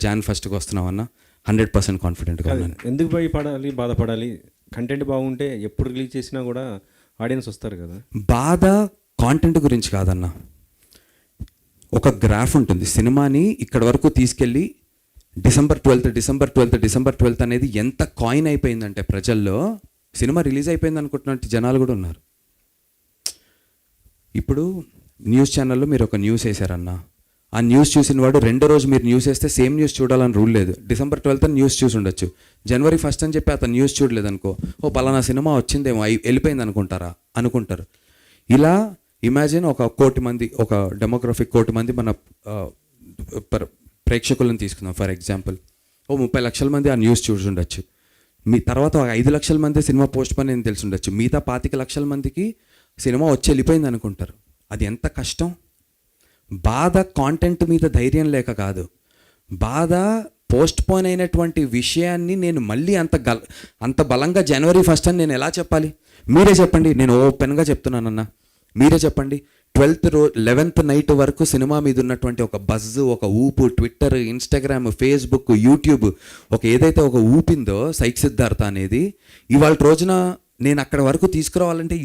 John ఫస్ట్కి వస్తున్నామన్నా 100% కాన్ఫిడెంట్గా ఉన్నాను. ఎందుకు భయపడాలి, బాధపడాలి? కంటెంట్ బాగుంటే ఎప్పుడు రిలీజ్ చేసినా కూడా ఆడియన్స్ వస్తారు కదా. బాధ కాంటెంట్ గురించి కాదన్నా, ఒక గ్రాఫ్ ఉంటుంది. సినిమాని ఇక్కడ వరకు తీసుకెళ్ళి డిసెంబర్ 12th అనేది ఎంత కాయిన్ అయిపోయిందంటే ప్రజల్లో, సినిమా రిలీజ్ అయిపోయింది అనుకుంటున్నట్టు జనాలు కూడా ఉన్నారు. ఇప్పుడు న్యూస్ ఛానల్లో మీరు ఒక న్యూస్ వేశారన్నా, ఆ న్యూస్ చూసిన వాడు రెండో రోజు మీరు న్యూస్ వేస్తే సేమ్ న్యూస్ చూడాలని రూల్ లేదు. డిసెంబర్ 12th న్యూస్ చూసి ఉండొచ్చు, జనవరి 1st అని చెప్పి అతను న్యూస్ చూడలేదు అనుకో, ఓ పలానా సినిమా వచ్చిందేమో వెళ్ళిపోయింది అనుకుంటారు. ఇలా ఇమాజిన్ ఒక 1 కోటి మంది, ఒక డెమోగ్రఫిక్ 1 కోటి మంది మన ప్రేక్షకులను తీసుకుందాం ఫర్ ఎగ్జాంపుల్. ఓ 30 లక్షల మంది ఆ న్యూస్ చూసి ఉండొచ్చు. మీ తర్వాత 5 లక్షల మంది సినిమా పోస్ట్ పోన్ అని తెలిసి ఉండొచ్చు. మిగతా 25 లక్షల మందికి సినిమా వచ్చి వెళ్ళిపోయింది అనుకుంటారు. అది ఎంత కష్టం. బాధ కాంటెంట్ మీద ధైర్యం లేక కాదు, బాధ పోస్ట్ పోన్ అయినటువంటి విషయాన్ని నేను మళ్ళీ అంత బలంగా జనవరి 1st అని నేను ఎలా చెప్పాలి? మీరే చెప్పండి. నేను ఓపెన్గా చెప్తున్నానన్నా, మీరే చెప్పండి. 11th నైట్ వరకు సినిమా మీద ఉన్నటువంటి ఒక బజ్, ఒక ఊపు, ట్విట్టర్, ఇన్స్టాగ్రామ్, ఫేస్బుక్, యూట్యూబ్, ఏదైతే ఒక ఊపిందో సైక్ సిద్ధార్థ అనేది, ఇవాళ రోజున నేను అక్కడ వరకు తీసుకురావాలంటే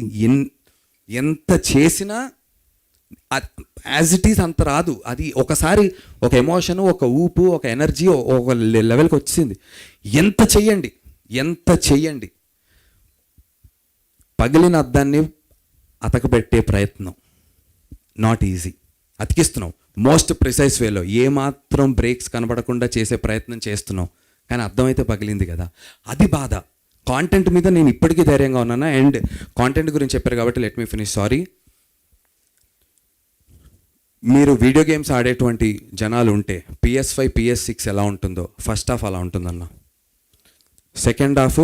ఎంత చేసినా యాజ్ ఇట్ ఈజ్ అంత రాదు. అది ఒకసారి ఒక ఎమోషను, ఒక ఊపు, ఒక ఎనర్జీ ఒక లెవెల్కి వచ్చింది. ఎంత చెయ్యండి, పగిలిన అద్దాన్ని అతకబెట్టే ప్రయత్నం నాట్ ఈజీ. అతికిస్తున్నాం మోస్ట్ ప్రిసైజ్ వేలో, ఏమాత్రం బ్రేక్స్ కనబడకుండా చేసే ప్రయత్నం చేస్తున్నాం, కానీ అర్థమైతే పగిలింది కదా. అది బాధ. కాంటెంట్ మీద నేను ఇప్పటికీ ధైర్యంగా ఉన్నాను. అండ్ కాంటెంట్ గురించి చెప్పారు కాబట్టి లెట్ మీ ఫినిష్. సారీ, మీరు వీడియో గేమ్స్ ఆడేటువంటి జనాలు ఉంటే PS5, PS6 ఎలా ఉంటుందో ఫస్ట్ హాఫ్ అలా ఉంటుందన్న. సెకండ్ హాఫ్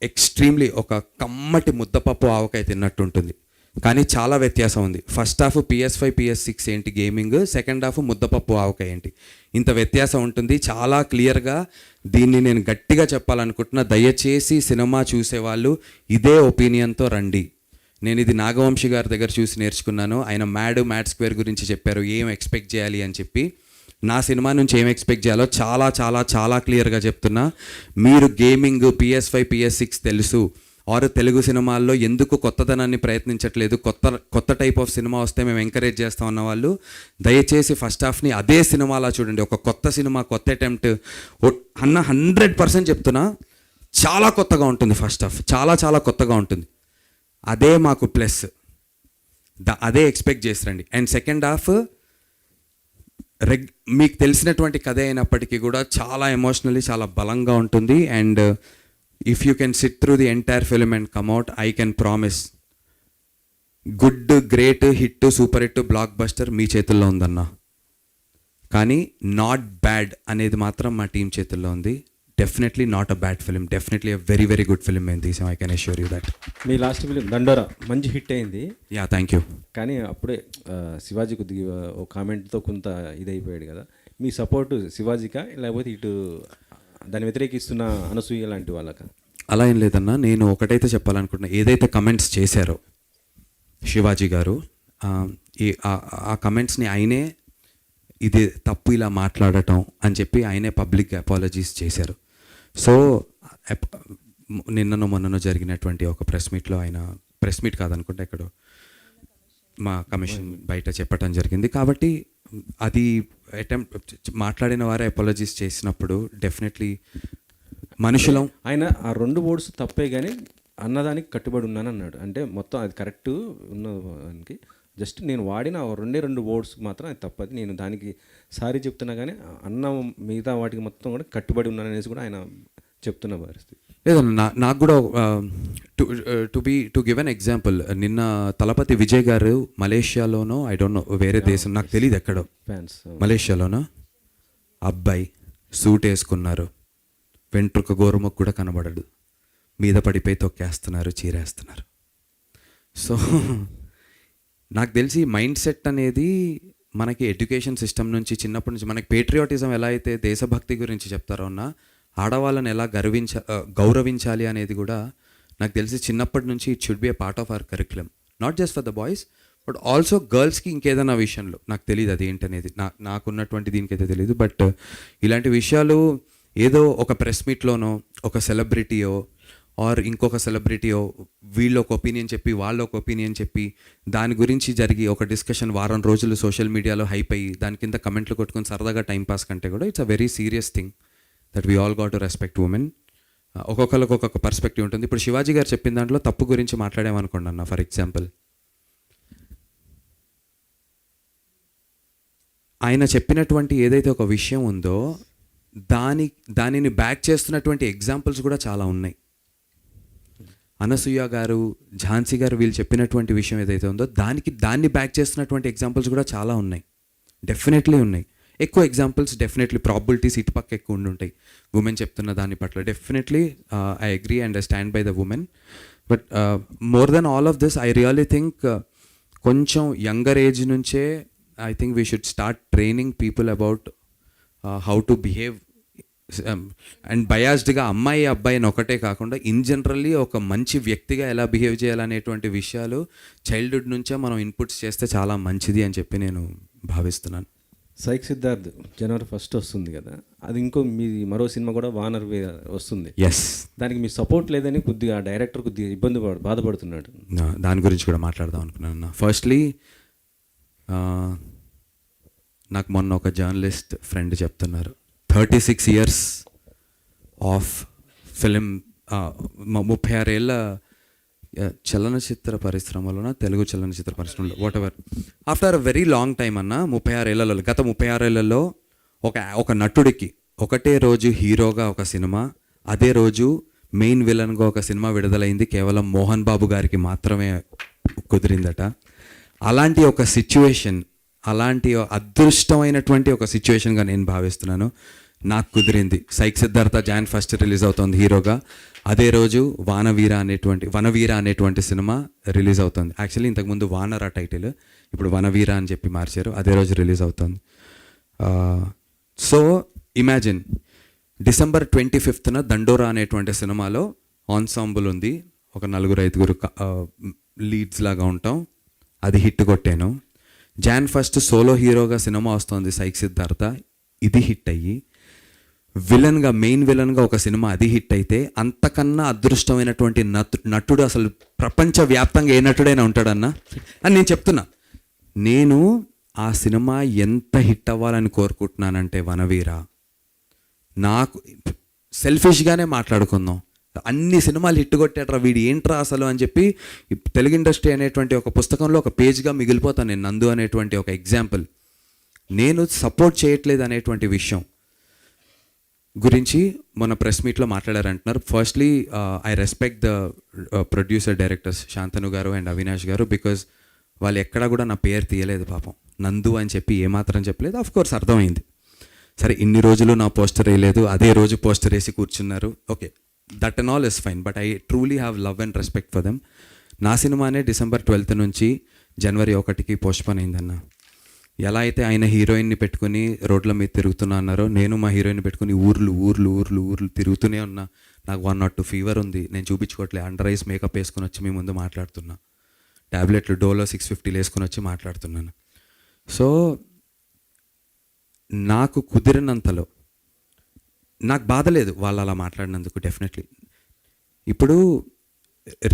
ఎక్స్ట్రీమ్లీ ఒక కమ్మటి ముద్దపప్పు ఆవకాయ తిన్నట్టు ఉంటుంది, కానీ చాలా వ్యత్యాసం ఉంది. ఫస్ట్ హాఫ్ PS5, PS6 ఏంటి గేమింగ్, సెకండ్ హాఫ్ ముద్దపప్పు ఆవకాయ ఏంటి, ఇంత వ్యత్యాసం ఉంటుంది. చాలా క్లియర్గా దీన్ని నేను గట్టిగా చెప్పాలనుకుంటున్నా. దయచేసి సినిమా చూసేవాళ్ళు ఇదే ఒపీనియన్తో రండి. నేను ఇది నాగవంశి గారి దగ్గర చూసి నేర్చుకున్నాను. ఆయన మ్యాడ్ స్క్వేర్ గురించి చెప్పారు, ఏం ఎక్స్పెక్ట్ చేయాలి అని చెప్పి. నా సినిమా నుంచి ఏం ఎక్స్పెక్ట్ చేయాలో చాలా చాలా చాలా క్లియర్గా చెప్తున్నా. మీరు గేమింగ్, PS5, PS6 తెలుసు, ఆరు తెలుగు సినిమాల్లో ఎందుకు కొత్తదనాన్ని ప్రయత్నించట్లేదు, కొత్త టైప్ ఆఫ్ సినిమా వస్తే మేము ఎంకరేజ్ చేస్తాం అన్న వాళ్ళు దయచేసి ఫస్ట్ హాఫ్ని అదే సినిమాలా చూడండి. ఒక కొత్త సినిమా, కొత్త అటెంప్ట్ అన్న 100% చెప్తున్నా, చాలా కొత్తగా ఉంటుంది. ఫస్ట్ హాఫ్ చాలా చాలా కొత్తగా ఉంటుంది. అదే మాకు ప్లస్, అదే ఎక్స్పెక్ట్ చేసిరండి. అండ్ సెకండ్ హాఫ్ మీకు తెలిసినటువంటి కథ అయినప్పటికీ కూడా చాలా ఎమోషనల్లీ చాలా బలంగా ఉంటుంది. And if you can sit through the entire film and come out, I can promise good, great, hit, super hit, blockbuster మీ చేతుల్లో ఉందన్న. కానీ నాట్ బ్యాడ్ అనేది మాత్రం మా టీం చేతుల్లో ఉంది. Definitely not a bad film, definitely a very very good film మేము తీసాం. I can assure you that. మీ లాస్ట్ ఫిలిం దండోరా మంచి హిట్ అయింది. Yeah, thank you. కానీ అప్పుడే శివాజీ కొద్దిగా ఒక కామెంట్తో కొంత ఇదైపోయాడు కదా. మీ సపోర్టు శివాజీకా లేకపోతే ఇటు దాన్ని వ్యతిరేకిస్తున్న అనసూయ లాంటి వాళ్ళకా? అలా ఏం లేదన్నా, నేను ఒకటైతే చెప్పాలనుకుంటున్నా. ఏదైతే కమెంట్స్ చేశారో శివాజీ గారు, ఆ కమెంట్స్ని ఆయనే ఇది తప్పు ఇలా మాట్లాడటం అని చెప్పి ఆయనే పబ్లిక్ అపాలజీస్ చేశారు. సో మొన్ననో జరిగినటువంటి ఒక ప్రెస్ మీట్లో, ఆయన ప్రెస్ మీట్ కాదనుకుంటే ఎక్కడో మా కమిషన్ బయట చెప్పడం జరిగింది. కాబట్టి అది మాట్లాడిన వారే అపాలజీస్ చేసినప్పుడు డెఫినెట్లీ మనుషులం. ఆయన ఆ 2 వర్డ్స్ తప్పే కానీ అన్నదానికి కట్టుబడి ఉన్నాను అన్నాడు. అంటే మొత్తం అది కరెక్ట్ ఉన్నదానికి, జస్ట్ నేను వాడిన 2 వర్డ్స్ మాత్రం అది తప్పది. నేను దానికి సారీ చెప్తున్నా కానీ అన్న మిగతా వాటికి మొత్తం కూడా కట్టుబడి ఉన్నాను అనేసి కూడా ఆయన చెప్తున్న పరిస్థితి. లేదన్నా, నాకు కూడా టు గివ్ అన్ ఎగ్జాంపుల్, నిన్న తలపతి విజయ్ గారు మలేషియాలోనో, ఐ డోంట్ నో వేరే దేశం నాకు తెలియదు ఎక్కడో, ఫ్యాన్స్ మలేషియాలోనో అబ్బాయి సూట్ వేసుకున్నారు, వెంట్రుక గోరుముకు కూడా కనబడడు, మీద పడిపోయి తొక్కేస్తున్నారు, చీరేస్తున్నారు. సో నాకు తెలిసి మైండ్ సెట్ అనేది మనకి ఎడ్యుకేషన్ సిస్టమ్ నుంచి, చిన్నప్పటి నుంచి మనకి పేట్రియాటిజం ఎలా అయితే దేశభక్తి గురించి చెప్తారో అన్న, ఆడవాళ్ళని ఎలా గౌరవించాలి అనేది కూడా నాకు తెలిసి చిన్నప్పటి నుంచి it should be a part of our curriculum. Not just for the boys, but also గర్ల్స్కి ఇంకేదైనా విషయంలో నాకు తెలియదు అది ఏంటనేది, నాకున్నటువంటి దీనికైతే తెలియదు. బట్ ఇలాంటి విషయాలు ఏదో ఒక ప్రెస్ మీట్లోనో ఒక సెలబ్రిటీయో ఆర్ ఇంకొక సెలబ్రిటీయో వీళ్ళు ఒక ఒపీనియన్ చెప్పి వాళ్ళు ఒక ఒపీనియన్ చెప్పి దాని గురించి జరిగి ఒక డిస్కషన్ వారం రోజులు సోషల్ మీడియాలో హైప్ అయ్యి దాని కింద కమెంట్లు కొట్టుకొని సరదాగా టైంపాస్ కంటే కూడా it's a very serious thing that we all got to respect women. ఒక్కొక్కరికి ఒక్కొక్క పర్స్పెక్టివ్ ఉంటుంది. ఇప్పుడు శివాజీ గారు చెప్పిన దాంట్లో తప్పు గురించి మాట్లాడామనుకోండి అన్న, ఫర్ ఎగ్జాంపుల్ ఆయన చెప్పినటువంటి ఏదైతే ఒక విషయం ఉందో దానిని బ్యాక్ చేస్తున్నటువంటి ఎగ్జాంపుల్స్ కూడా చాలా ఉన్నాయి. అనసూయ గారు, ఝాన్సీ గారు వీళ్ళు చెప్పినటువంటి విషయం ఏదైతే ఉందో దాన్ని బ్యాక్ చేస్తున్నటువంటి ఎగ్జాంపుల్స్ కూడా చాలా ఉన్నాయి, డెఫినెట్లీ ఉన్నాయి. ఎక్కువ ఎగ్జాంపుల్స్ డెఫినెట్లీ ప్రాబిలిటీస్ ఇటుపక్క ఎక్కువ ఉంటాయి ఉమెన్ చెప్తున్న దాని పట్ల. Definitely I agree and I stand by the women. But more than all of this I really think కొంచెం యంగర్ ఏజ్ నుంచే I think we should start training people about how to behave and బయాస్డ్గా అమ్మాయి అబ్బాయిని ఒకటే కాకుండా in generally ఒక మంచి వ్యక్తిగా ఎలా బిహేవ్ చేయాలనేటువంటి విషయాలు చైల్డ్హుడ్ నుంచే మనం ఇన్పుట్స్ చేస్తే చాలా మంచిది అని చెప్పి నేను భావిస్తున్నాను. సైక్ సిద్ధార్థ్ జనవరి 1 వస్తుంది కదా, అది ఇంకో మీ మరో సినిమా కూడా వానర్ వస్తుంది. ఎస్, దానికి మీ సపోర్ట్ లేదని కొద్దిగా డైరెక్టర్ కొద్దిగా బాధపడుతున్నాడు. దాని గురించి కూడా మాట్లాడదాం అనుకున్నాను. ఫస్ట్లీ నాకు మొన్న ఒక జర్నలిస్ట్ ఫ్రెండ్ చెప్తున్నారు 36 years ఆఫ్ ఫిలిం, 36 ఏళ్ళ చలనచిత్ర పరిశ్రమలోన, తెలుగు చలనచిత్ర పరిశ్రమలో what ever, after a very long time అన్న 36 ఏళ్లలో, గత 36 ఏళ్లలో ఒక నటుడికి ఒకటే రోజు హీరోగా ఒక సినిమా, అదే రోజు మెయిన్ విలన్గా ఒక సినిమా విడుదలైంది కేవలం మోహన్ బాబు గారికి మాత్రమే కుదిరిందట. అలాంటి ఒక సిచ్యువేషన్, అలాంటి అదృష్టమైనటువంటి ఒక సిచ్యువేషన్గా నేను భావిస్తున్నాను. నాకు కుదిరింది. సైక్ సిద్ధార్థ Jan 1 రిలీజ్ అవుతుంది హీరోగా, అదే రోజు వనవీర అనేటువంటి సినిమా రిలీజ్ అవుతుంది. యాక్చువల్లీ ఇంతకుముందు వానర టైటిల్, ఇప్పుడు వనవీర అని చెప్పి మార్చారు. అదే రోజు రిలీజ్ అవుతుంది. సో ఇమాజిన్, December 25th దండోరా అనేటువంటి సినిమాలో ఆన్సాంబుల్ ఉంది, ఒక 4-5 లీడ్స్ లాగా ఉంటాం, అది హిట్ కొట్టాను. Jan 1 సోలో హీరోగా సినిమా వస్తుంది సైక్ సిద్ధార్థ, ఇది హిట్ అయ్యి మెయిన్ విలన్గా ఒక సినిమా అది హిట్ అయితే అంతకన్నా అదృష్టమైనటువంటి నటుడు అసలు ప్రపంచవ్యాప్తంగా ఏ నటుడైనా ఉంటాడన్నా అని నేను చెప్తున్నా. నేను ఆ సినిమా ఎంత హిట్ అవ్వాలని కోరుకుంటున్నానంటే వనవీర, నాకు సెల్ఫిష్గానే మాట్లాడుకుందాం, అన్ని సినిమాలు హిట్ కొట్టాడ్రా వీడు ఏంట్రా అసలు అని చెప్పి తెలుగు ఇండస్ట్రీ అనేటువంటి ఒక పుస్తకంలో ఒక పేజ్గా మిగిలిపోతాను నేను. నందు అనేటువంటి ఒక ఎగ్జాంపుల్. నేను సపోర్ట్ చేయట్లేదు అనేటువంటి విషయం గురించి మొన్న ప్రెస్ మీట్లో మాట్లాడారంటున్నారు. Firstly I respect the producer directors Shantanu garu and Avinash గారు, బికాజ్ వాళ్ళు ఎక్కడా కూడా నా పేరు తీయలేదు పాపం. నందు అని చెప్పి ఏమాత్రం చెప్పలేదు. ఆఫ్ కోర్స్ అర్థమైంది, సరే ఇన్ని రోజులు నా పోస్టర్ వేయలేదు, అదే రోజు పోస్టర్ వేసి కూర్చున్నారు, okay, that and all is fine. But I truly have love and respect for them. నా సినిమానే December 12th నుంచి January 1కి పోస్ట్పోన్ అయిందన్న. ఎలా అయితే ఆయన హీరోయిన్ని పెట్టుకుని రోడ్ల మీద తిరుగుతున్నా అన్నారో, నేను మా హీరోయిన్ని పెట్టుకుని ఊర్లు తిరుగుతూనే ఉన్నా. నాకు 102 ఫీవర్ ఉంది, నేను చూపించుకోవట్లే, అండర్ ఐస్ మేకప్ వేసుకొని వచ్చి మీ ముందు మాట్లాడుతున్నా, ట్యాబ్లెట్లు డోలో 650 వేసుకొని వచ్చి మాట్లాడుతున్నాను. సో నాకు కుదిరినంతలో నాకు బాధ లేదు వాళ్ళు అలా మాట్లాడినందుకు. డెఫినెట్లీ ఇప్పుడు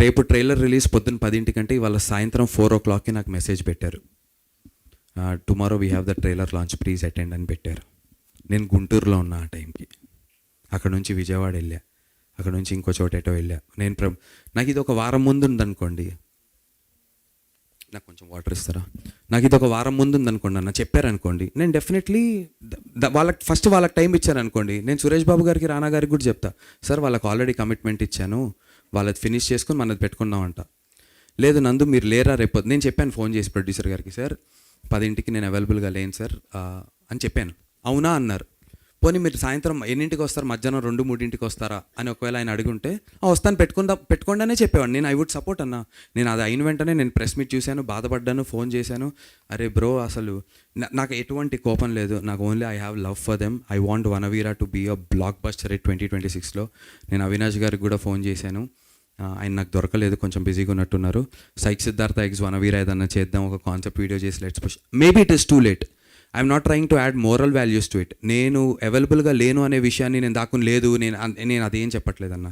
రేపు ట్రైలర్ రిలీజ్ పొద్దున్న 10 ఇవాళ సాయంత్రం 4 o'clockకి నాకు మెసేజ్ పెట్టారు, tomorrow we have the trailer launch, please attend అని పెట్టారు. నేను గుంటూరులో ఉన్నా ఆ టైంకి. అక్కడ నుంచి విజయవాడ వెళ్ళా, అక్కడ నుంచి ఇంకో చోట ఎటో వెళ్ళా. నాకు ఇది ఒక వారం ముందు ఉందనుకోండి, నాకు కొంచెం వాటర్ ఇస్తారా, నాకు ఇది ఒక వారం ముందు ఉందనుకోండి అన్న చెప్పారనుకోండి, నేను డెఫినెట్లీ వాళ్ళకి టైం ఇచ్చారనుకోండి, నేను సురేష్ బాబు గారికి రానా గారికి కూడా చెప్తా, సార్ వాళ్ళకి ఆల్రెడీ కమిట్మెంట్ ఇచ్చాను, వాళ్ళది ఫినిష్ చేసుకుని మనది పెట్టుకుందామంట. లేదు నందు మీరు లేరా రేపు, నేను చెప్పాను ఫోన్ చేసి ప్రొడ్యూసర్ గారికి, సార్ 10కి నేను అవైలబుల్గా లేను సార్ అని చెప్పాను. అవునా అన్నారు. పోనీ మీరు సాయంత్రం ఎన్నింటికి వస్తారు, మధ్యాహ్నం 2-3 వస్తారా అని ఒకవేళ ఆయన అడుగుంటే వస్తాను పెట్టుకోండానే చెప్పేవాడు. నేను ఐ వుడ్ సపోర్ట్ అన్న. నేను అది అయిన వెంటనే నేను ప్రెస్ మీట్ చూశాను, బాధపడ్డాను, ఫోన్ చేశాను, అరే బ్రో అసలు నాకు ఎటువంటి కోపం లేదు, నాకు only I have love for them, I want Vanaveera to be a blockbuster 2026లో. నేను అవినాష్ గారికి కూడా ఫోన్ చేశాను, ఆయన నాకు దొరకలేదు, కొంచెం బిజీగా ఉన్నట్టున్నారు. సైక్ సిద్ధార్థ ఎగ్స్ వనవీర ఏదన్నా చేద్దాం, ఒక కాన్సెప్ట్ వీడియో చేసి let's push. Maybe it is too late. I'm not trying to add moral values to it. నేను అవైలబుల్గా లేను అనే విషయాన్ని నేను దాక్కుని లేదు, నేను అదేం చెప్పట్లేదన్నా.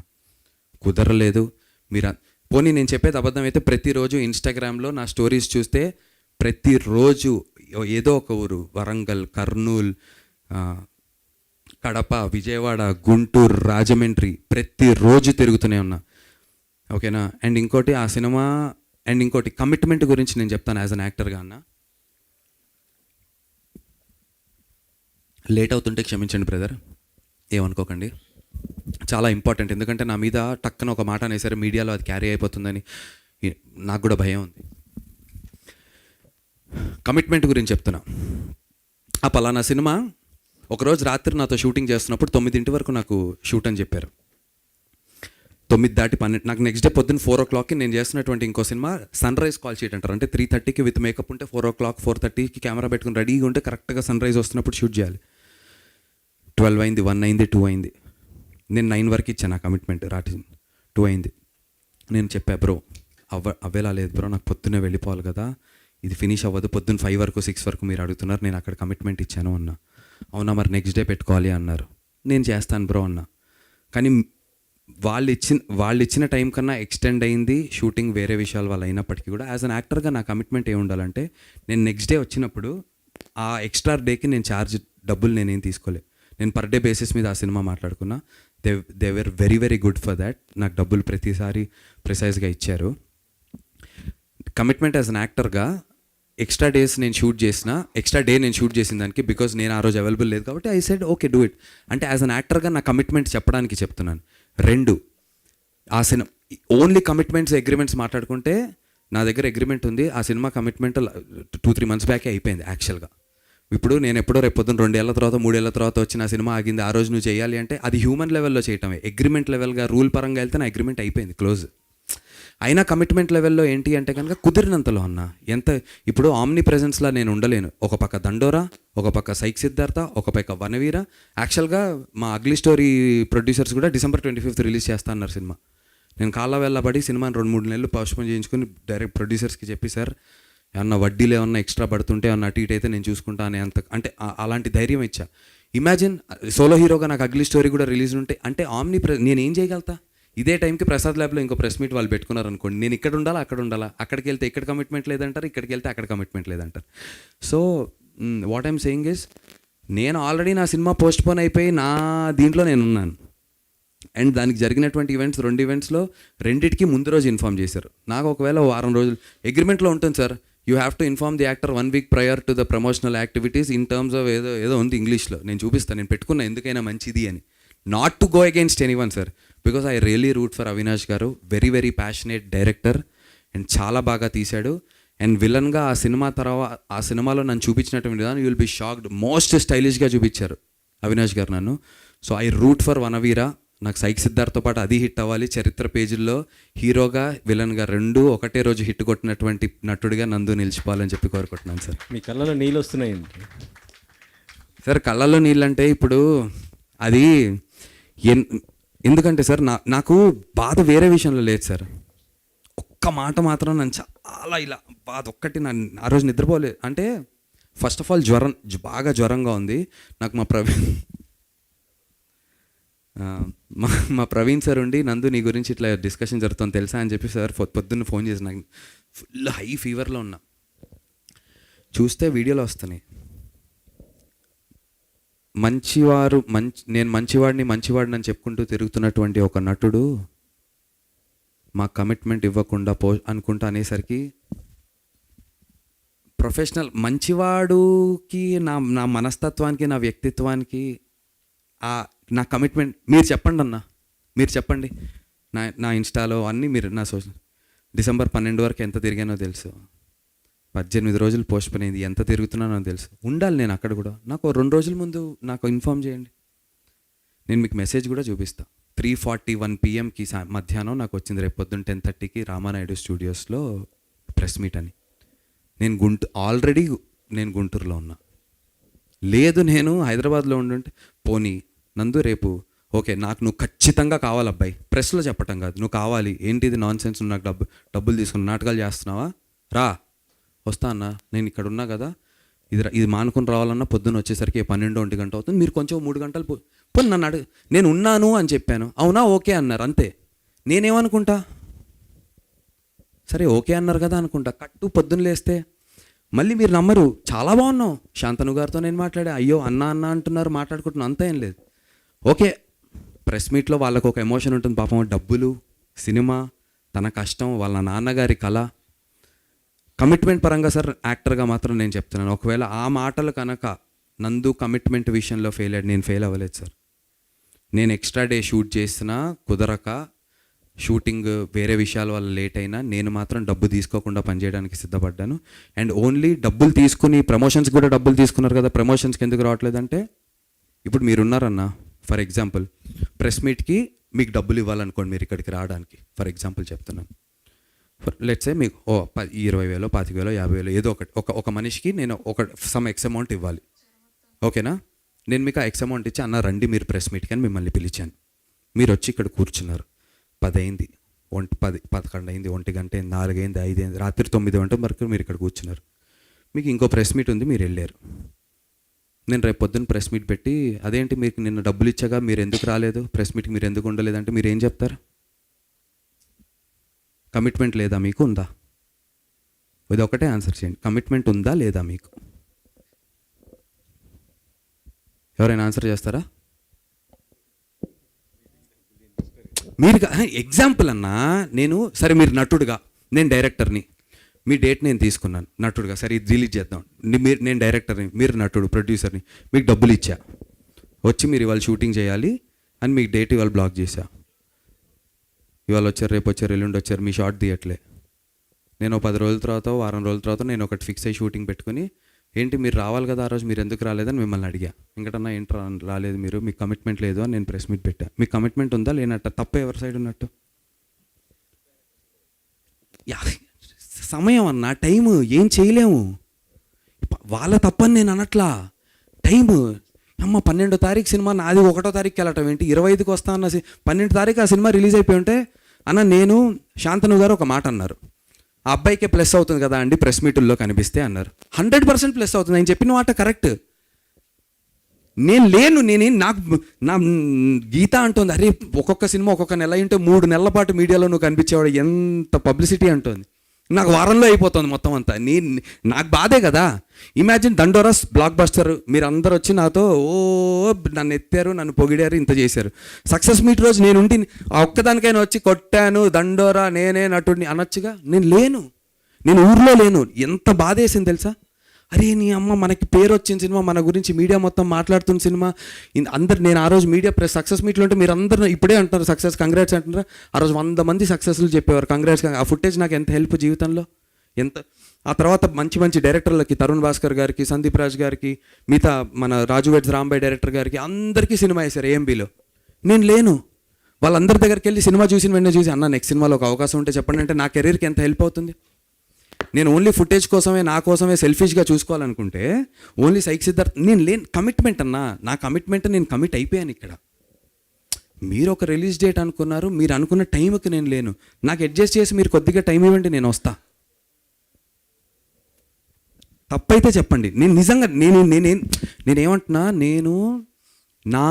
కుదరలేదు. మీరు పోనీ నేను చెప్పేది అబద్ధం అయితే ప్రతిరోజు ఇన్స్టాగ్రామ్లో నా స్టోరీస్ చూస్తే ప్రతిరోజు ఏదో ఒక ఊరు, వరంగల్, కర్నూల్, కడప, విజయవాడ, గుంటూరు, రాజమండ్రి ప్రతిరోజు తిరుగుతూనే ఉన్నా. ఓకేనా? అండ్ ఇంకోటి ఆ సినిమా అండ్ ఇంకోటి కమిట్మెంట్ గురించి నేను చెప్తాను యాజ్ అన్ యాక్టర్గా అన్న. లేట్ అవుతుంటే క్షమించండి బ్రదర్, ఏమనుకోకండి. చాలా ఇంపార్టెంట్, ఎందుకంటే నా మీద టక్కన ఒక మాట అనేసరి మీడియాలో అది క్యారీ అయిపోతుందని నాకు కూడా భయం ఉంది. కమిట్మెంట్ గురించి చెప్తున్నా. ఆ పలానా సినిమా ఒకరోజు రాత్రి నాతో షూటింగ్ చేస్తున్నప్పుడు 9 వరకు నాకు షూట్ అని చెప్పారు. 9 దాటి 12 నాకు నెక్స్ట్ డే పొద్దున్న 4 o'clockకి నేను చేస్తున్నటువంటి ఇంకో cinema sunrise call sheet అంటారు. అంటే 3:30కి విత్ మేకప్ ఉంటే 4 o'clock 4:30కి కెమెరా పెట్టుకుని రెడీగా ఉంటే కరెక్ట్గా సన్ రైజ్ వస్తున్నప్పుడు షూట్ చేయాలి. 12 అయింది, 1 అయింది, 2 అయింది. నేను 9 వరకు ఇచ్చాను ఆ కమిట్మెంట్. రాత్రి 2 అయింది. నేను చెప్పా, బ్రో అవ్వేలా లేదు బ్రో, నాకు పొద్దున్నే వెళ్ళిపోవాలి కదా, ఇది ఫినిష్ అవ్వదు, పొద్దున్న 5 వరకు 6 వరకు మీరు అడుగుతున్నారు, నేను అక్కడ కమిట్మెంట్ ఇచ్చాను అన్నా. అవునా, మరి నెక్స్ట్ డే పెట్టుకోవాలి అన్నారు. నేను చేస్తాను బ్రో అన్నా. కానీ వాళ్ళు ఇచ్చిన టైం కన్నా ఎక్స్టెండ్ అయింది షూటింగ్, వేరే విషయాల వల్ల అయినప్పటికీ కూడా యాజ్ అన్ యాక్టర్గా నా కమిట్మెంట్ ఏమి ఉండాలంటే, నేను నెక్స్ట్ డే వచ్చినప్పుడు ఆ ఎక్స్ట్రా డేకి నేను ఛార్జ్ డబ్బులు నేనేం తీసుకోలేదు. నేను పర్ డే బేసిస్ మీద ఆ సినిమా మాట్లాడుకున్నా. They were very very good for that. నాకు డబ్బులు ప్రతిసారి ప్రిసైజ్గా ఇచ్చారు. కమిట్మెంట్ యాజ్ అన్ యాక్టర్గా ఎక్స్ట్రా డే నేను షూట్ చేసిన దానికి బికాజ్ నేను ఆ రోజు అవైలబుల్ లేదు కాబట్టి I said okay do it. అంటే యాజ్ అన్ యాక్టర్గా నా కమిట్మెంట్ చెప్పడానికి చెప్తున్నాను. 2, ఆ సినిమా ఓన్లీ కమిట్మెంట్స్ అగ్రిమెంట్స్ మాట్లాడుకుంటే నా దగ్గర అగ్రిమెంట్ ఉంది. ఆ సినిమా కమిట్మెంట్ 2-3 months బ్యాకే అయిపోయింది యాక్చువల్గా. ఇప్పుడు నేను ఎప్పుడో రేపు పొద్దున్న 2 ఏళ్ల తర్వాత 3 ఏళ్ల తర్వాత వచ్చి నా సినిమా ఆగింది, ఆ రోజు నువ్వు చేయాలి అంటే అది హ్యూమన్ లెవెల్లో చేయటమే. అగ్రిమెంట్ లెవెల్గా రూల్ పరంగా వెళ్తే నా అగ్రిమెంట్ అయిపోయింది, క్లోజ్. అయినా కమిట్మెంట్ లెవెల్లో ఏంటి అంటే కనుక కుదిరినంతలో అన్న. ఎంత ఇప్పుడు ఆమ్ని ప్రెజెన్స్లా నేను ఉండలేను. ఒక పక్క దండోరా, ఒక పక్క సైక్ సిద్ధార్థ, ఒక పక్క వనవీర. యాక్చువల్గా మా అగ్లీ స్టోరీ ప్రొడ్యూసర్స్ కూడా December 25th రిలీజ్ చేస్తా అన్నారు సినిమా. నేను కాళ్ళ వెళ్ళబడి సినిమాని 2-3 నెలలు పోస్ట్పోన్ చేయించుకుని డైరెక్ట్ ప్రొడ్యూసర్స్కి చెప్పి, సార్ ఏమన్నా వడ్డీలు ఏమన్నా ఎక్స్ట్రా పడుతుంటే ఏమన్నా అటు ఇటు అయితే నేను చూసుకుంటా అని అంటే అలాంటి ధైర్యం ఇచ్చా. ఇమాజిన్ సోలో హీరోగా నాకు అగ్లీ స్టోరీ కూడా రిలీజ్ ఉంటే అంటే నేను ఏం చేయగలుగుతా? ఇదే టైంకి ప్రసాద్ ల్యాబ్లో ఇంకో ప్రెస్ మీట్ వాళ్ళు పెట్టుకున్నారు అనుకోండి, నేను ఇక్కడ ఉండాలా అక్కడ ఉండాలా, అక్కడికి వెళ్తే ఇక్కడ కమిట్మెంట్ లేదంటారు, ఇక్కడికి వెళ్తే అక్కడ కమిట్మెంట్ లేదంటారు. So what I'm saying is, నేను ఆల్రెడీ నా సినిమా పోస్ట్పోన్ అయిపోయి నా దీంట్లో నేను ఉన్నాను. అండ్ దానికి జరిగినటువంటి ఈవెంట్స్ 2 ఈవెంట్స్లో రెండింటికి ముందు రోజు ఇన్ఫామ్ చేశారు. నాకు ఒకవేళ వారం రోజులు అగ్రిమెంట్లో ఉంటుంది sir, you have to inform the actor 1 week prior to the promotional activities in terms of ఏదో ఉంది ఇంగ్లీష్లో, నేను చూపిస్తాను, నేను పెట్టుకున్నా ఎందుకైనా మంచిది అని. Not to go against anyone sir, because I really root for Avinash garu. Very very passionate director and చాలా బాగా తీశాడు. అండ్ విలన్గా ఆ సినిమాలో నన్ను చూపించినటువంటి విధానం you will be shocked. Most స్టైలిష్గా చూపించారు అవినాష్ గారు నన్ను. So I root for Vanaveera. నాకు సైక్ సిద్ధార్థతో పాటు అది హిట్ అవ్వాలి. చరిత్ర పేజీల్లో హీరోగా విలన్గా 2 ఒకటే రోజు హిట్ కొట్టినటువంటి నటుడిగా నందు నిలిచిపోవాలని చెప్పి కోరుకుంటున్నాను సార్. మీ కళ్ళలో నీళ్ళు వస్తున్నాయండి సార్. కళ్ళల్లో నీళ్ళు అంటే ఇప్పుడు అది ఎందుకంటే సార్ నాకు బాధ వేరే విషయంలో లేదు సార్. ఒక్క మాట మాత్రం నన్ను చాలా ఇలా బాధ ఒక్కటి, ఆ రోజు నిద్రపోలేదు. అంటే ఫస్ట్ ఆఫ్ ఆల్ బాగా జ్వరంగా ఉంది నాకు. మా ప్రవీణ్ సార్ ఉండి, నందు నీ గురించి ఇట్లా డిస్కషన్ జరుగుతుంది తెలుసా అని చెప్పి సార్ పొద్దున్న ఫోన్ చేసి, నాకు ఫుల్ హై ఫీవర్లో ఉన్నా. చూస్తే వీడియోలో వస్తున్నాయి, నేను మంచివాడిని అని చెప్పుకుంటూ తిరుగుతున్నటువంటి ఒక నటుడు మా కమిట్మెంట్ ఇవ్వకుండా అనుకుంటా అనేసరికి ప్రొఫెషనల్ మంచివాడుకి నా మనస్తత్వానికి, నా వ్యక్తిత్వానికి, నా కమిట్మెంట్ మీరు చెప్పండి అన్న, మీరు చెప్పండి. నా ఇన్స్టాలో అన్నీ మీరు, నా December 12 వరకు ఎంత తిరిగానో తెలుసు. 18 రోజులు పోస్ట్పోన్ అయింది, ఎంత తిరుగుతున్నానో తెలుసు. ఉండాలి నేను అక్కడ కూడా. నాకు 2 రోజుల ముందు నాకు ఇన్ఫామ్ చేయండి, నేను మీకు మెసేజ్ కూడా చూపిస్తాను. 3:41 PM మధ్యాహ్నం నాకు వచ్చింది, రేపు పొద్దున్న 10:30కి రామానాయుడు స్టూడియోస్లో ప్రెస్ మీట్ అని. ఆల్రెడీ నేను గుంటూరులో ఉన్నా. లేదు నేను హైదరాబాద్లో ఉండుంటే, పోనీ నందు రేపు ఓకే నాకు నువ్వు ఖచ్చితంగా కావాలి అబ్బాయి, ప్రెస్లో చెప్పటం కాదు, నువ్వు కావాలి, ఏంటిది నాన్ సెన్స్, నాకు డబ్బులు తీసుకుని నాటకాలు చేస్తున్నావా, రా, వస్తా అన్న, నేను ఇక్కడ ఉన్నా కదా, ఇది మానుకుని రావాలన్నా పొద్దున్న వచ్చేసరికి 12-1 గంట అవుతుంది, మీరు కొంచెం 3 గంటలు పోనీ నన్ను అడుగు, నేను ఉన్నాను అని చెప్పాను, అవునా ఓకే అన్నారు, అంతే. నేనేమనుకుంటా, సరే ఓకే అన్నారు కదా అనుకుంటా, కట్టు పొద్దున్న లేస్తే మళ్ళీ మీరు నమ్మరు, చాలా బాగున్నావు, శాంతను గారితో నేను మాట్లాడా, అయ్యో అన్న అన్న అంటున్నారు, మాట్లాడుకుంటున్నాను, అంతా ఏం లేదు. ఓకే, ప్రెస్ మీట్లో వాళ్ళకు ఒక ఎమోషన్ ఉంటుంది పాపం, డబ్బులు, సినిమా, తన కష్టం, వాళ్ళ నాన్నగారి కళ, కమిట్మెంట్ పరంగా సార్ యాక్టర్గా మాత్రం నేను చెప్తున్నాను, ఒకవేళ ఆ మాటలు కనుక నందు కమిట్మెంట్ విషయంలో ఫెయిల్ అయ్యాడు, నేను ఫెయిల్ అవ్వలేదు సార్. నేను ఎక్స్ట్రా డే షూట్ చేసినా కుదరక, షూటింగ్ వేరే విషయాల వల్ల లేట్ అయినా, నేను మాత్రం డబ్బు తీసుకోకుండా పనిచేయడానికి సిద్ధపడ్డాను. అండ్ ఓన్లీ డబ్బులు తీసుకుని, ప్రమోషన్స్కి కూడా డబ్బులు తీసుకున్నారు కదా, ప్రమోషన్స్కి ఎందుకు రావట్లేదంటే, ఇప్పుడు మీరున్నారన్న, ఫర్ ఎగ్జాంపుల్ ప్రెస్ మీట్కి మీకు డబ్బులు ఇవ్వాలనుకోండి, మీరు ఇక్కడికి రావడానికి, ఫర్ ఎగ్జాంపుల్ చెప్తున్నాను, లెట్సే మీకు 20,000, 25,000, 50,000 ఏదో ఒక మనిషికి నేను సమ్ ఎక్స్ అమౌంట్ ఇవ్వాలి, ఓకేనా. నేను మీకు ఆ ఎక్స్ అమౌంట్ ఇచ్చి, అన్న రండి మీరు ప్రెస్ మీట్కి అని మిమ్మల్ని పిలిచాను, మీరు వచ్చి ఇక్కడ కూర్చున్నారు, 10 అయింది, 11 అయింది, 1 గంట అయింది, 4 అయింది, 5 అయింది, రాత్రి 9 గంటల వరకు మీరు ఇక్కడ కూర్చున్నారు, మీకు ఇంకో ప్రెస్ మీట్ ఉంది, మీరు వెళ్ళారు. నేను రేపు పొద్దున్న ప్రెస్ మీట్ పెట్టి, అదేంటి మీకు నిన్న డబ్బులు ఇచ్చాగా మీరు ఎందుకు రాలేదు, ప్రెస్ మీట్కి మీరు ఎందుకు ఉండలేదంటే మీరు ఏం చెప్తారు? కమిట్మెంట్ లేదా మీకు, ఉందా? ఇది ఒకటే ఆన్సర్ చేయండి, కమిట్మెంట్ ఉందా లేదా మీకు? ఎవరైనా ఆన్సర్ చేస్తారా? మీరు ఎగ్జాంపుల్ అన్నా, నేను సరే మీరు నటుడుగా, నేను డైరెక్టర్ని, మీ డేట్ నేను తీసుకున్నాను నటుడుగా, సరే ఇది రిలీజ్ చేద్దాం, నేను డైరెక్టర్ని, మీరు నటుడు ప్రొడ్యూసర్ని, మీకు డబ్బులు ఇచ్చా, వచ్చి మీరు ఇవాళ షూటింగ్ చేయాలి అని మీకు డేట్ ఇవాళ బ్లాక్ చేశా, ఇవాళ వచ్చారు, రేపు వచ్చారు, ఎల్లుండి వచ్చారు, మీ షార్ట్ తీయట్లే, నేను 10 రోజుల తర్వాత, వారం రోజుల తర్వాత నేను ఒకటి ఫిక్స్ అయ్యి షూటింగ్ పెట్టుకుని, ఏంటి మీరు రావాలి కదా ఆ రోజు, మీరు ఎందుకు రాలేదని మిమ్మల్ని అడిగా, ఇంకటన్నా ఏంటి రాలేదు మీరు, మీకు కమిట్మెంట్ లేదు అని నేను ప్రెస్ మీట్ పెట్టా, మీకు కమిట్మెంట్ ఉందా లేనట్ట, తప్ప ఎవరి సైడ్ ఉన్నట్టు? సమయం అన్న, టైము ఏం చేయలేము, వాళ్ళ తప్పని నేను అనట్లా, టైము అమ్మ 12వ తారీఖు సినిమా, నాది 1వ తారీఖుకి వెళ్ళటం ఏంటి, 25కి వస్తా అన్న 12వ తారీఖు ఆ సినిమా రిలీజ్ అయిపోయి ఉంటే, అన్న నేను శాంతను గారు ఒక మాట అన్నారు, ఆ అబ్బాయికే ప్లస్ అవుతుంది కదా అండి ప్రెస్ మీటుల్లో కనిపిస్తే అన్నారు, 100% ప్లస్ అవుతుంది, నేను చెప్పిన మాట కరెక్ట్. నేను లేను, నాకు నా గీత అంటుంది, అరే ఒక్కొక్క సినిమా ఒక్కొక్క నెల అంటే 3 నెలల పాటు మీడియాలో నువ్వు కనిపించేవాడు, ఎంత పబ్లిసిటీ అంటుంది, నాకు వారంలో అయిపోతుంది మొత్తం అంతా, నాకు బాధే కదా. ఇమాజిన్ దండోరస్ బ్లాక్ బస్టర్, మీరు అందరు వచ్చి నాతో నన్ను ఎత్తారు, నన్ను పొగిడారు, ఇంత చేశారు, సక్సెస్ మీట్ రోజు నేను ఉండి ఆ ఒక్కదానికైనా వచ్చి కొట్టాను దండోరా నేనే నటుడిని అనొచ్చుగా, నేను లేను, నేను ఊర్లో లేను, ఎంత బాధ వేసింది తెలుసా. అరే నీ అమ్మ, మనకి పేరు వచ్చిన సినిమా, మన గురించి మీడియా మొత్తం మాట్లాడుతున్న సినిమా, అందరు, నేను ఆ రోజు మీడియా ప్రెస్ సక్సెస్ మీట్లో ఉంటే మీరు అందరూ ఇప్పుడే అంటున్నారు సక్సెస్ కంగ్రాట్స్ అంటున్నారు, ఆ రోజు 100 మంది సక్సెస్లు చెప్పేవారు కంగ్రాట్స్, ఆ ఫుటేజ్ నాకు ఎంత హెల్ప్ జీవితంలో, ఎంత. ఆ తర్వాత మంచి మంచి డైరెక్టర్లకి, తరుణ్ భాస్కర్ గారికి, సందీప్ రాజ్ గారికి, మిగతా మన రాజు వెడ్స్ రాంబాయ్ డైరెక్టర్ గారికి, అందరికీ సినిమా వేశారు ఏఎంబీలో, నేను లేను. వాళ్ళందరి దగ్గరికి వెళ్ళి సినిమా చూసిన వెంటనే చూసి, అన్న నెక్స్ట్ సినిమాలో ఒక అవకాశం ఉంటే చెప్పండి అంటే నా కెరీర్కి ఎంత హెల్ప్ అవుతుంది. నేను ఓన్లీ ఫుటేజ్ కోసమే, నా కోసమే సెల్ఫిష్గా చూసుకోవాలనుకుంటే ఓన్లీ సైక్ సిద్ధార్థ్, నేను లేను. కమిట్మెంట్ అన్నా, నా కమిట్మెంట్ నేను కమిట్ అయిపోయాను. ఇక్కడ మీరు ఒక రిలీజ్ డేట్ అనుకున్నారు, మీరు అనుకున్న టైంకి నేను లేను, నాకు అడ్జస్ట్ చేసి మీరు కొద్దిగా టైం ఇవ్వండి, నేను వస్తా. తప్పైతే చెప్పండి, నేను నిజంగా నేనేమంటున్నా, నేను నా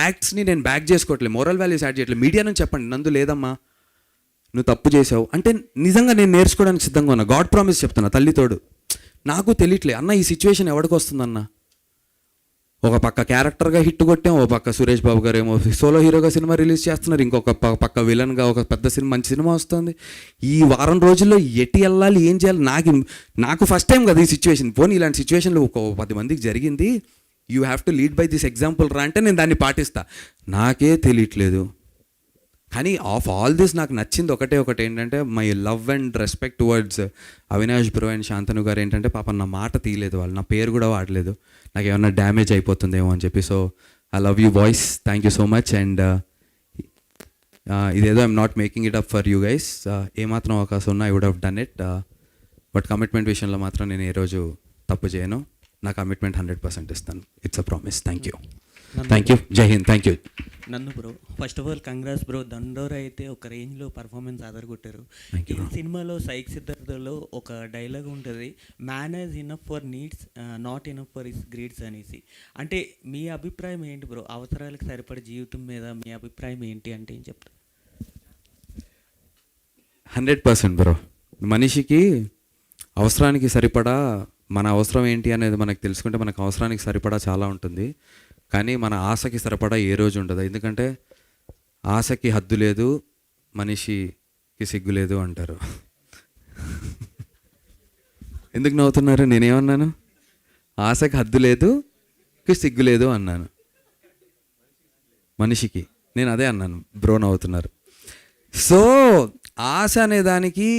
యాక్ట్స్ని నేను బ్యాక్ చేసుకోవట్లేదు, మోరల్ వాల్యూస్ యాడ్ చేయట్లేదు. మీడియా నుంచి చెప్పండి, నందు లేదమ్మా నువ్వు తప్పు చేసావు అంటే నిజంగా నేను నేర్చుకోవడానికి సిద్ధంగా ఉన్నా. గాడ్ ప్రామిస్ చెప్తున్నా, తల్లితోడు. నాకు తెలియట్లే అన్న ఈ సిచ్యువేషన్ ఎవరికి వస్తుందన్న. ఒక పక్క క్యారెక్టర్గా హిట్ కొట్టాం, ఒక పక్క సురేష్ బాబు గారు ఏమో సోలో హీరోగా సినిమా రిలీజ్ చేస్తున్నారు, ఇంకొక పక్క విలన్గా ఒక పెద్ద సినిమా, మంచి సినిమా వస్తుంది. ఈ వారం రోజుల్లో ఎటు వెళ్ళాలి, ఏం చేయాలి, నాకు ఫస్ట్ టైం కదా ఈ సిచ్యువేషన్. పోనీ ఇలాంటి సిచ్యువేషన్లో ఒక 10 మందికి జరిగింది, you have to lead by this example రా అంటే నేను దాన్ని పాటిస్తా. నాకే తెలియట్లేదు. కానీ ఆఫ్ ఆల్ దిస్ నాకు నచ్చింది ఒకటి ఏంటంటే, my love and respect towards Avinash bro and Shantanu గారు. ఏంటంటే పాపం నా మాట తీయలేదు వాళ్ళు, నా పేరు కూడా వాడలేదు, నాకు ఏమన్నా డ్యామేజ్ అయిపోతుందేమో అని చెప్పి. So I love you boys, thank you so much. And ఇదేదో I'm not making it up for you guys, ఏమాత్రం అవకాశం ఉన్నా I would have done it. But commitment విషయంలో మాత్రం నేను ఏ రోజు తప్పు చేయను. నా కమిట్మెంట్ 100% ఇస్తాను. It's a promise. Thank you. Thank you, Jai Hind, thank you. నన్ను bro, first of all congrats bro. Dandora అయితే ఒక రేంజ్లో పర్ఫార్మెన్స్ అదరగొట్టారు. ఈ సినిమాలో సైక్ సిద్ధార్థలో ఒక డైలాగ్ ఉంటుంది, man is enough for needs not enough for his greeds అనేసి. అంటే మీ అభిప్రాయం ఏంటి బ్రో? అవసరాలకు సరిపడే జీవితం మీద మీ అభిప్రాయం ఏంటి అంటే ఏం చెప్తారు? 100% బ్రో. మనిషికి అవసరానికి సరిపడా, మన అవసరం ఏంటి అనేది మనకు తెలుసుకుంటే మనకు అవసరానికి సరిపడా చాలా ఉంటుంది. కానీ మన ఆశకి సరిపడా ఏ రోజు ఉండదు. ఎందుకంటే ఆశకి హద్దు లేదు, మనిషికి సిగ్గు లేదు అంటారు. ఎందుకు నవ్వుతున్నారు? నేనేమన్నాను? ఆశకి హద్దు లేదు, సిగ్గు లేదు అన్నాను. మనిషికి నేను అదే అన్నాను, బ్రో నవ్వుతున్నారు. సో ఆశ అనే దానికి,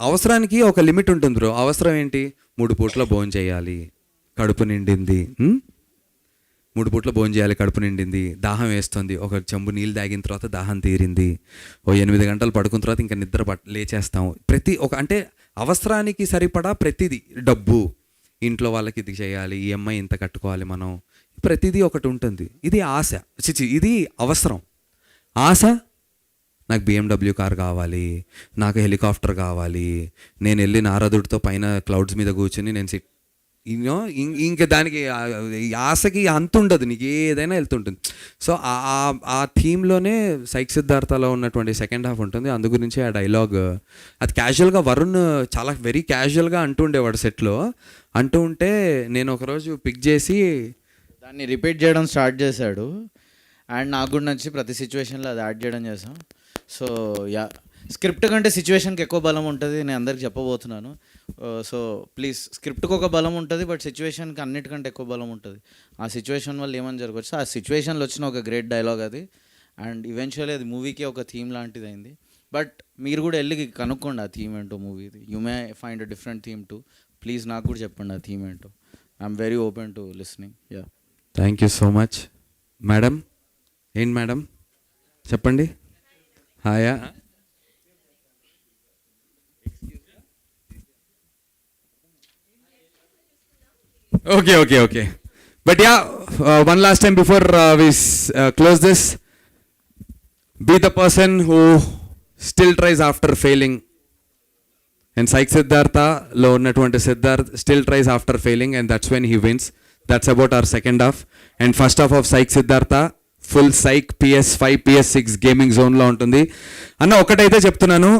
అవసరానికి ఒక లిమిట్ ఉంటుంది బ్రో. అవసరం ఏంటి? 3 పూట్ల భోజనం చేయాలి, కడుపు నిండింది. 3 పూట్ల భోజనం చేయాలి, కడుపు నిండింది, దాహం వేస్తుంది, ఒక చెంబు నీళ్ళు తాగిన తర్వాత దాహం తీరింది, ఓ 8 గంటలు పడుకున్న తర్వాత ఇంకా నిద్ర లేచేస్తాం. అంటే అవసరానికి సరిపడా ప్రతిదీ, డబ్బు, ఇంట్లో వాళ్ళకి ఇది చేయాలి, ఈఎంఐ ఇంత కట్టుకోవాలి మనం, ప్రతిదీ ఒకటి ఉంటుంది. ఇది ఆశ, ఇది అవసరం. ఆశ, నాకు BMW కార్ కావాలి, నాకు హెలికాప్టర్ కావాలి, నేను వెళ్ళి నారదుడితో పైన క్లౌడ్స్ మీద కూర్చుని నేను ఇంకా దానికి ఆశకి అంత ఉండదు, నీకు ఏదైనా వెళ్తుంటుంది. సో ఆ థీమ్లోనే సైక్ సిద్ధార్థలో ఉన్నటువంటి సెకండ్ హాఫ్ ఉంటుంది. అందు గురించి ఆ డైలాగ్ అది క్యాజువల్గా వరుణ్ చాలా వెరీ క్యాజువల్గా అంటూ ఉండేవాడు సెట్లో. అంటూ ఉంటే నేను ఒకరోజు పిక్ చేసి దాన్ని రిపీట్ చేయడం స్టార్ట్ చేశాడు. అండ్ నాకు కూడా నచ్చి ప్రతి సిచ్యువేషన్లో అది యాడ్ చేయడం చేసాం. సో యా, స్క్రిప్ట్ కంటే సిచ్యువేషన్కి ఎక్కువ బలం ఉంటుంది, నేను అందరికి చెప్పబోతున్నాను. సో ప్లీజ్, స్క్రిప్ట్కి ఒక బలం ఉంటుంది, బట్ సిచ్యువేషన్కి అన్నిటికంటే ఎక్కువ బలం ఉంటుంది. ఆ సిచ్యువేషన్ వల్ల ఏమని జరగవచ్చు, ఆ సిచ్యువేషన్లో వచ్చిన ఒక గ్రేట్ డైలాగ్ అది. అండ్ ఈవెన్చువల్లీ అది మూవీకి ఒక థీమ్ లాంటిది అయింది. బట్ మీరు కూడా వెళ్ళి కనుక్కోండి ఆ థీమ్ ఏంటో మూవీది. You may find a different theme too. Please నాకు కూడా చెప్పండి ఆ థీమ్ ఏంటో. I'm very open to listening. Yeah, thank you so much. Madam, ఏంటి మేడం చెప్పండి. Hiya, okay. But yeah, one last time before we close this, be the person who still tries after failing. And Psych Siddhartha lo unnatuvanti Siddharth still tries after failing, and that's when he wins. That's about our second half. And first half of Psych Siddhartha full psych PS5 PS6 gaming జోన్లో ఉంటుంది. అన్న ఒకటైతే చెప్తున్నాను,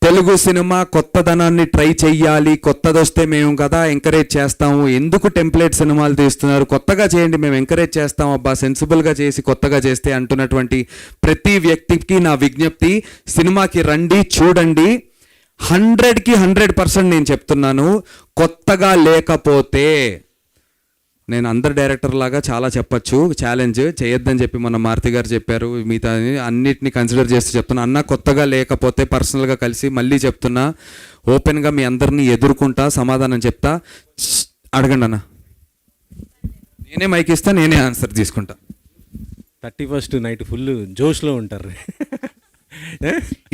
Telugu cinema కొత్తదనాన్ని try చెయ్యాలి, కొత్తది వస్తే మేము కదా ఎంకరేజ్ చేస్తాము, ఎందుకు టెంప్లెట్ సినిమాలు తీస్తున్నారు, కొత్తగా చేయండి, మేము ఎంకరేజ్ చేస్తాం, అబ్బా సెన్సిబుల్గా చేసి కొత్తగా చేస్తే అంటున్నటువంటి ప్రతి వ్యక్తికి నా విజ్ఞప్తి, సినిమాకి రండి, చూడండి. 100కి 100% నేను చెప్తున్నాను, కొత్తగా లేకపోతే, నేను అందరు డైరెక్టర్ లాగా చాలా చెప్పచ్చు, ఛాలెంజ్ చేయొద్దని చెప్పి మన మారుతి గారు చెప్పారు, మిగతా అన్నిటిని కన్సిడర్ చేస్తూ చెప్తున్నా. అన్న కొత్తగా లేకపోతే పర్సనల్గా కలిసి మళ్ళీ చెప్తున్నా, ఓపెన్గా మీ అందరినీ ఎదుర్కొంటా, సమాధానం చెప్తా, అడగండి అన్న, నేనే మైక్ ఇస్తా, నేనే ఆన్సర్ తీసుకుంటా. 31st నైట్ ఫుల్ జోష్లో ఉంటారు.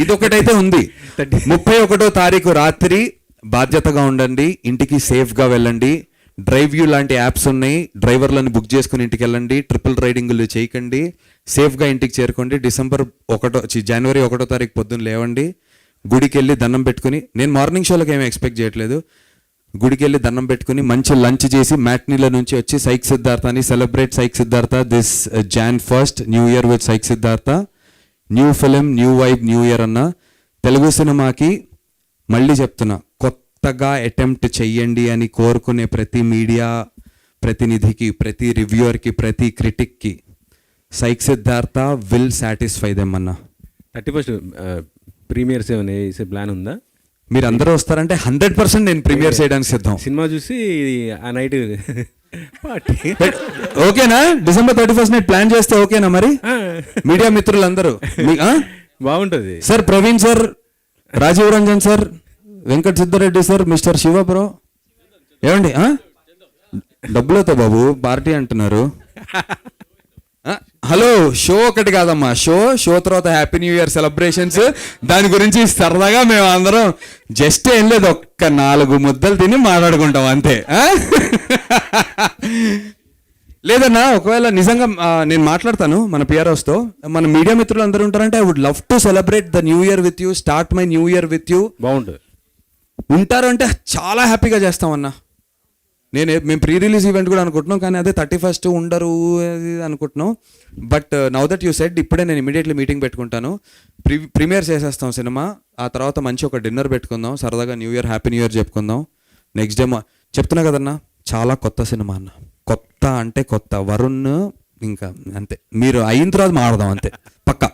ఇదొకటైతే ఉంది. 31వ తారీఖు రాత్రి బాధ్యతగా ఉండండి, ఇంటికి సేఫ్గా వెళ్ళండి. డ్రైవ్ యూ లాంటి యాప్స్ ఉన్నాయి, డ్రైవర్లను బుక్ చేసుకుని ఇంటికి వెళ్ళండి, ట్రిపుల్ రైడింగులు చేయకండి, సేఫ్గా ఇంటికి చేరుకోండి. జనవరి 1వ తారీఖు పొద్దున్న లేవండి, గుడికి వెళ్ళి దండం పెట్టుకుని, నేను మార్నింగ్ షోలకు ఏమీ ఎక్స్పెక్ట్ చేయట్లేదు, గుడికి వెళ్ళి దండం పెట్టుకుని మంచి లంచ్ చేసి మ్యాట్నీల నుంచి వచ్చి psych సిద్ధార్థని celebrate psych Siddhartha this Jan 1st, new year with psych Siddhartha, new film, new vibe, new year అన్న. తెలుగు సినిమాకి మళ్ళీ చెప్తున్నా, కొత్తగా అటెంప్ట్ చెయ్యండి అని కోరుకునే ప్రతి మీడియా ప్రతినిధికి, ప్రతి రివ్యూవర్కి, ప్రతి క్రిటిక్కి Psych Siddhartha will satisfy them అన్న. 31st ప్రీమియర్స్ ఏమైనా వేసే ప్లాన్ ఉందా? మీరు అందరూ వస్తారంటే 100% నేను ప్రీమియర్ చేయడానికి సిద్ధం. సినిమా చూసి ఆ నైట్ పార్టీ ఓకేనా? December 31st నైట్ ప్లాన్ చేస్తే ఓకేనా? మరి మీడియా మిత్రులందరూ బాగుంటుంది sir. Praveen sir, Rajeev Ranjan sir, Venkat Siddhareddy sir, mister Shiva bro, ఏమండి డబ్బులతో బాబు పార్టీ అంటున్నారు. హలో, షో ఒకటి కాదమ్మా, షో తర్వాత హ్యాపీ న్యూ ఇయర్ సెలబ్రేషన్స్, దాని గురించి సరదాగా మేము అందరం జస్ట్ ఏం లేదు, ఒక్క 4 ముద్దలు తిని మాట్లాడుకుంటాం అంతే. లేదన్నా ఒకవేళ నిజంగా నేను మాట్లాడతాను మన పిఆర్ఓస్తో, మన మీడియా మిత్రులు అందరూ ఉంటారంటే I would love to celebrate the new year with you, start my new year with you. బాగుంటుంది. ఉంటారు అంటే చాలా హ్యాపీగా చేస్తామన్నా. మేము ప్రీ రిలీజ్ ఈవెంట్ కూడా అనుకుంటున్నాం, కానీ అదే 31st ఉండరు అది అనుకుంటున్నాం. But now that you said, ఇప్పుడే నేను ఇమీడియట్లీ మీటింగ్ పెట్టుకుంటాను. ప్రీమియర్ చేసేస్తాం సినిమా, ఆ తర్వాత మంచి ఒక డిన్నర్ పెట్టుకుందాం, సరదాగా new year happy new year చెప్పుకుందాం. నెక్స్ట్ డే చెప్తున్నా కదన్నా, చాలా కొత్త సినిమా అన్న, కొత్త అంటే కొత్త. వరుణ్ ఇంకా అంతే, మీరు అయిన తర్వాత మాడదాం అంతే పక్కా.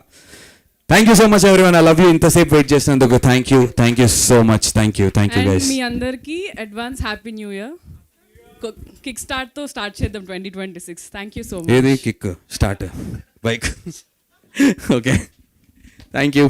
Thank you so much everyone, I love you. ఇంతసేపు వెయిట్ చేసినందుకు thank you so much. Thank you guys. మీ అందరికీ advance happy new year. Kick స్టార్ట్తో స్టార్ట్ చేద్దాం 2026. Thank you so much. ఏది kick start bike? Okay, thank you.